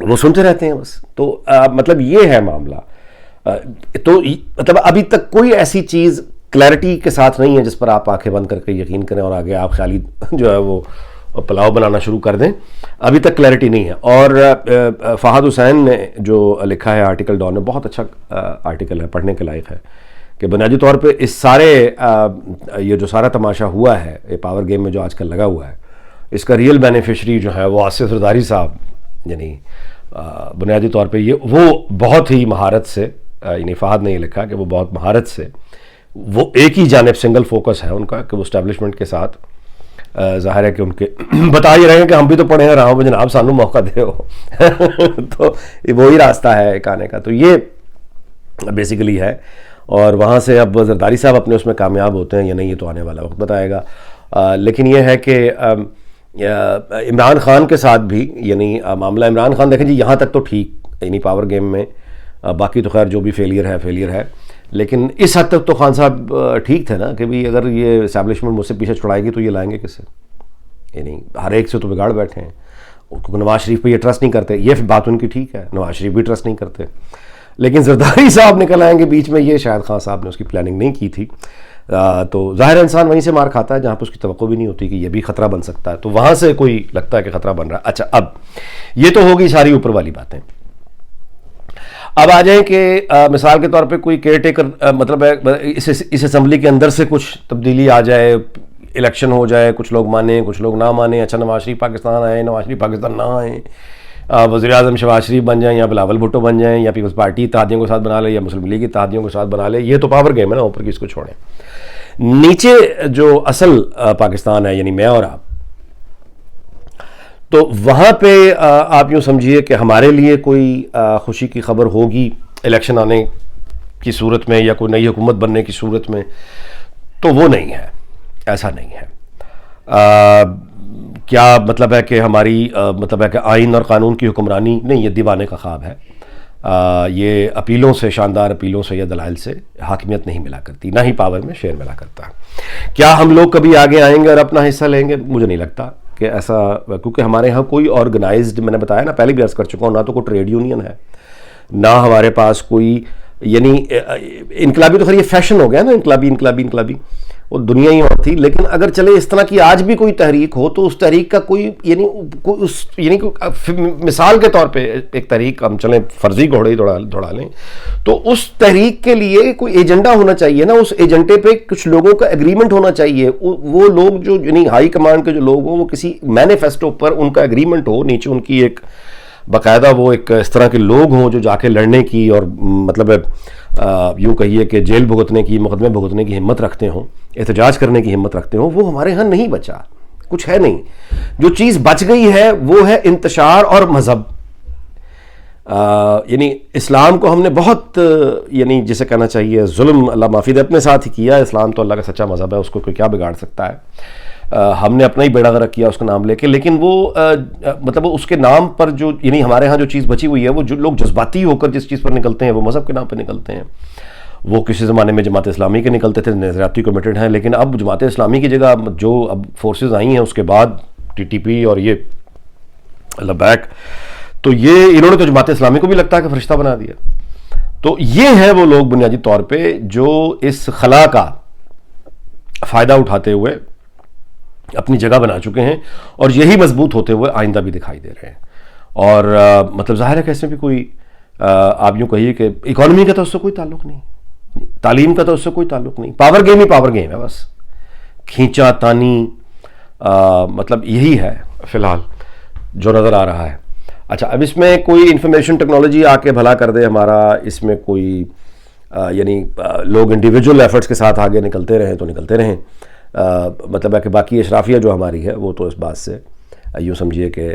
وہ سنتے رہتے ہیں بس. تو مطلب یہ ہے معاملہ. تو مطلب ابھی تک کوئی ایسی چیز کلیئرٹی کے ساتھ نہیں ہے جس پر آپ آنکھیں بند کر کے یقین کریں اور آگے آپ خیالی جو ہے وہ پلاؤ بنانا شروع کر دیں. ابھی تک کلیئرٹی نہیں ہے. اور فہد حسین نے جو لکھا ہے آرٹیکل ڈان میں، بہت اچھا آرٹیکل ہے، پڑھنے کے لائق ہے، کہ بنیادی طور پہ اس سارے یہ جو سارا تماشا ہوا ہے یہ پاور گیم میں جو آج کل لگا ہوا ہے، اس کا ریئل بینیفیشری جو ہے وہ آصف زرداری صاحب، یعنی بنیادی طور پہ یہ وہ بہت ہی مہارت سے، یعنی فہد نے یہ لکھا کہ وہ بہت مہارت سے، وہ ایک ہی جانب سنگل فوکس ہے ان کا کہ وہ اسٹیبلشمنٹ کے ساتھ، ظاہر ہے کہ ان کے بتا ہی رہے ہیں کہ ہم بھی تو پڑھے ہیں رہا ہوں جناب سانو موقع دے ہو تو وہی راستہ ہے ایک آنے کا. تو یہ بیسیکلی ہے. اور وہاں سے اب زرداری صاحب اپنے اس میں کامیاب ہوتے ہیں یا نہیں یہ تو آنے والا وقت بتائے گا. لیکن یہ ہے کہ عمران خان کے ساتھ بھی، یعنی معاملہ عمران خان دیکھیں جی یہاں تک تو ٹھیک، یعنی پاور گیم میں باقی تو خیر جو بھی فیلئر ہے، لیکن اس حد تک تو خان صاحب ٹھیک تھے نا کہ بھی اگر یہ اسٹیبلشمنٹ مجھ سے پیچھے چھڑائے گی تو یہ لائیں گے کس سے؟ یعنی ہر ایک سے تو بگاڑ بیٹھے ہیں. کیونکہ نواز شریف پہ یہ ٹرسٹ نہیں کرتے، یہ بات ان کی ٹھیک ہے، نواز شریف بھی ٹرسٹ نہیں کرتے، لیکن زرداری صاحب نکل آئیں گے بیچ میں، یہ شاید خان صاحب نے اس کی پلاننگ نہیں کی تھی. تو ظاہر انسان وہیں سے مار کھاتا ہے جہاں پہ اس کی توقع بھی نہیں ہوتی کہ یہ بھی خطرہ بن سکتا ہے. تو وہاں سے کوئی لگتا ہے کہ خطرہ بن رہا ہے. اچھا، اب یہ تو ہوگی ساری اوپر والی باتیں. اب آ جائیں کہ مثال کے طور پہ کوئی کیئر ٹیکر، مطلب ہے اس اسمبلی کے اندر سے کچھ تبدیلی آ جائے، الیکشن ہو جائے، کچھ لوگ مانیں کچھ لوگ نہ مانیں. اچھا نواز شریف پاکستان آئیں، نواز شریف پاکستان نہ آئیں، وزیر اعظم شہباز شریف بن جائیں یا بلاول بھٹو بن جائیں یا پیپلز پارٹی اتحادیوں کے ساتھ بنا لے یا مسلم لیگ اتحادیوں کے ساتھ بنا لے، یہ تو پاور گیم ہے نا، اوپر کی اس کو چھوڑیں. نیچے جو اصل پاکستان ہے، یعنی میں اور آپ، تو وہاں پہ آپ یوں سمجھیے کہ ہمارے لیے کوئی خوشی کی خبر ہوگی الیکشن آنے کی صورت میں یا کوئی نئی حکومت بننے کی صورت میں، تو وہ نہیں ہے، ایسا نہیں ہے. کیا مطلب ہے کہ ہماری مطلب ہے کہ آئین اور قانون کی حکمرانی نہیں، یہ دیوانے کا خواب ہے. یہ اپیلوں سے، شاندار اپیلوں سے یا دلائل سے حاکمیت نہیں ملا کرتی، نہ ہی پاور میں شیئر ملا کرتا. کیا ہم لوگ کبھی آگے آئیں گے اور اپنا حصہ لیں گے؟ مجھے نہیں لگتا کہ ایسا، کیونکہ ہمارے ہاں کوئی آرگنائزڈ، میں نے بتایا نا پہلے بھی عرض کر چکا ہوں، نہ تو کوئی ٹریڈ یونین ہے، نہ ہمارے پاس کوئی، یعنی انقلابی تو خیر یہ فیشن ہو گیا نا، انقلابی وہ دنیا ہی اور تھی. لیکن اگر چلے اس طرح کی آج بھی کوئی تحریک ہو تو اس تحریک کا کوئی یعنی مثال کے طور پہ ایک تحریک، ہم چلیں فرضی گھوڑے ہی دوڑا لیں، تو اس تحریک کے لیے کوئی ایجنڈا ہونا چاہیے نا، اس ایجنڈے پہ کچھ لوگوں کا ایگریمنٹ ہونا چاہیے. وہ لوگ جو یعنی ہائی کمانڈ کے جو لوگ ہوں، وہ کسی مینیفیسٹو پر ان کا ایگریمنٹ ہو، نیچے ان کی ایک باقاعدہ وہ ایک اس طرح کے لوگ ہوں جو جا کے لڑنے کی اور مطلب یوں کہیے کہ جیل بھگتنے کی، مقدمے بھگتنے کی ہمت رکھتے ہوں، احتجاج کرنے کی ہمت رکھتے ہوں. وہ ہمارے ہاں نہیں بچا، کچھ ہے نہیں. جو چیز بچ گئی ہے وہ ہے انتشار اور مذہب. یعنی اسلام کو ہم نے بہت، یعنی جسے کہنا چاہیے ظلم، اللہ معافی دے، اپنے ساتھ ہی کیا. اسلام تو اللہ کا سچا مذہب ہے، اس کو کوئی کیا بگاڑ سکتا ہے. ہم نے اپنا ہی بیڑا غرق کیا اس کا نام لے کے. لیکن وہ مطلب اس کے نام پر جو، یعنی ہمارے ہاں جو چیز بچی ہوئی ہے، وہ جو لوگ جذباتی ہو کر جس چیز پر نکلتے ہیں وہ مذہب کے نام پہ نکلتے ہیں. وہ کسی زمانے میں جماعت اسلامی کے نکلتے تھے، نظریاتی کمیٹڈ ہیں، لیکن اب جماعت اسلامی کی جگہ جو اب فورسز آئی ہیں اس کے بعد ٹی ٹی پی اور یہ لبیک، تو یہ انہوں نے تو جماعت اسلامی کو بھی لگتا ہے کہ فرشتہ بنا دیا. تو یہ ہے وہ لوگ بنیادی طور پہ جو اس خلا کا فائدہ اٹھاتے ہوئے اپنی جگہ بنا چکے ہیں اور یہی مضبوط ہوتے ہوئے آئندہ بھی دکھائی دے رہے ہیں. اور مطلب ظاہر ہے کہ اس میں بھی کوئی، آپ یوں کہیے کہ اکانومی کا تو اس سے کوئی تعلق نہیں، تعلیم کا تو اس سے کوئی تعلق نہیں. پاور گیم ہی پاور گیم ہے، بس کھینچا تانی، مطلب یہی ہے فی الحال جو نظر آ رہا ہے. اچھا، اب اس میں کوئی انفارمیشن ٹیکنالوجی آ کے بھلا کر دے ہمارا، اس میں کوئی یعنی لوگ انڈیویجول ایفرٹس کے ساتھ آگے نکلتے رہیں تو نکلتے رہیں. مطلب ہے کہ باقی اشرافیہ جو ہماری ہے وہ تو اس بات سے یوں سمجھیے کہ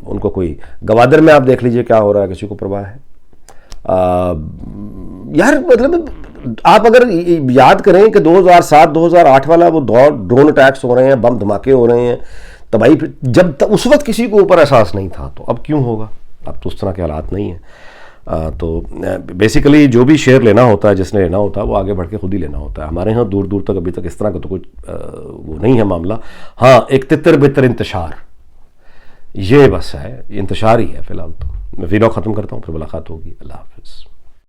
ان کو کوئی، گوادر میں آپ دیکھ لیجئے کیا ہو رہا ہے، کسی کو پرواہ ہے یار. مطلب آپ اگر یاد کریں کہ 2007 2008 والا وہ دور، ڈرون اٹیکس ہو رہے ہیں، بم دھماکے ہو رہے ہیں، تباہی، جب اس وقت کسی کو اوپر احساس نہیں تھا تو اب کیوں ہوگا؟ اب تو اس طرح کے حالات نہیں ہیں. تو بیسیکلی جو بھی شیئر لینا ہوتا ہے، جس نے لینا ہوتا ہے وہ آگے بڑھ کے خود ہی لینا ہوتا ہے. ہمارے ہاں دور دور تک ابھی تک اس طرح کا تو کچھ وہ نہیں ہے معاملہ. ہاں ایک تتر بتر انتشار، یہ بس ہے، انتشار ہی ہے فی الحال تو. میں ویڈیو ختم کرتا ہوں، پھر ملاقات ہوگی. اللہ حافظ.